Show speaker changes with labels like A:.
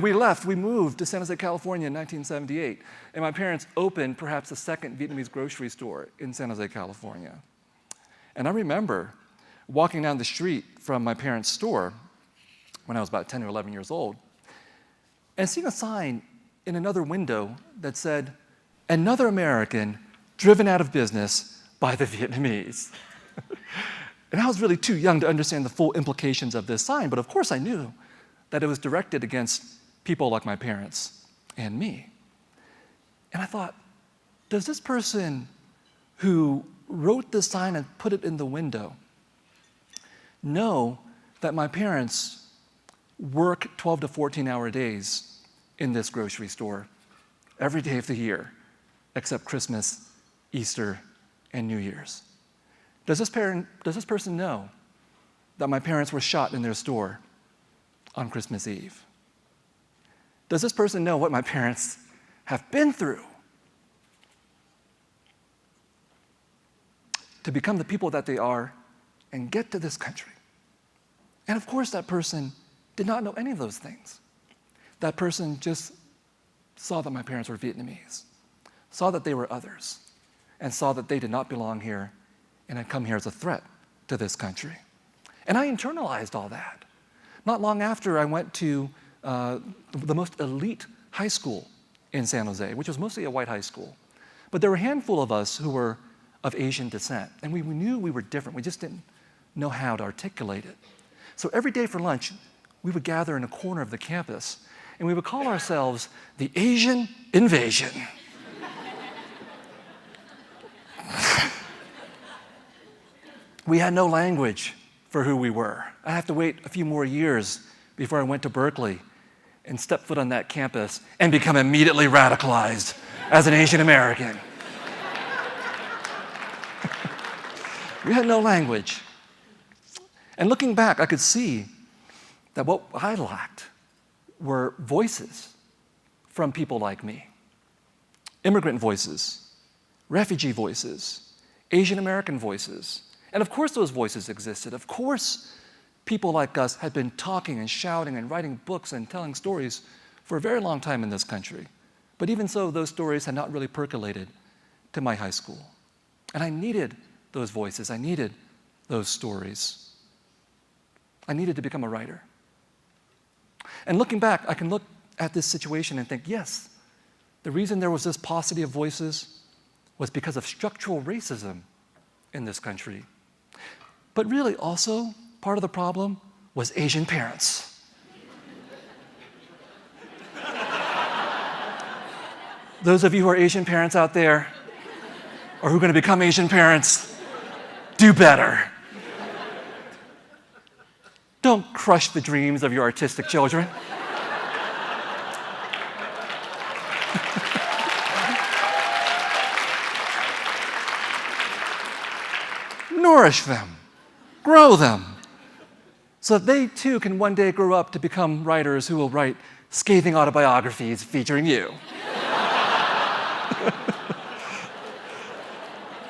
A: We moved to San Jose, California in 1978, and my parents opened perhaps the second Vietnamese grocery store in San Jose, California. And I remember walking down the street from my parents' store when I was about 10 or 11 years old, and seeing a sign in another window that said, "Another American driven out of business by the Vietnamese." And I was really too young to understand the full implications of this sign, but of course I knew that it was directed against people like my parents and me. And I thought, does this person who wrote this sign and put it in the window know that my parents work 12 to 14-hour days in this grocery store every day of the year, except Christmas, Easter, and New Year's? Does this person know that my parents were shot in their store on Christmas Eve? Does this person know what my parents have been through to become the people that they are and get to this country? And of course, that person did not know any of those things. That person just saw that my parents were Vietnamese, saw that they were others, and saw that they did not belong here and had come here as a threat to this country. And I internalized all that. Not long after, I went to the most elite high school in San Jose, which was mostly a white high school. But there were a handful of us who were of Asian descent, and we knew we were different. We just didn't know how to articulate it. So every day for lunch, we would gather in a corner of the campus, and we would call ourselves the Asian Invasion. We had no language for who we were. I have to wait a few more years before I went to Berkeley and step foot on that campus and become immediately radicalized as an Asian American. We had no language. And looking back, I could see that what I lacked were voices from people like me. Immigrant voices, refugee voices, Asian American voices. And of course those voices existed. Of course people like us had been talking and shouting and writing books and telling stories for a very long time in this country. But even so, those stories had not really percolated to my high school. And I needed those voices. I needed those stories. I needed to become a writer. And looking back, I can look at this situation and think, yes, the reason there was this paucity of voices was because of structural racism in this country. But really also, part of the problem was Asian parents. Those of you who are Asian parents out there, or who are going to become Asian parents, do better. Don't crush the dreams of your artistic children. Nourish them, grow them, so that they too can one day grow up to become writers who will write scathing autobiographies featuring you.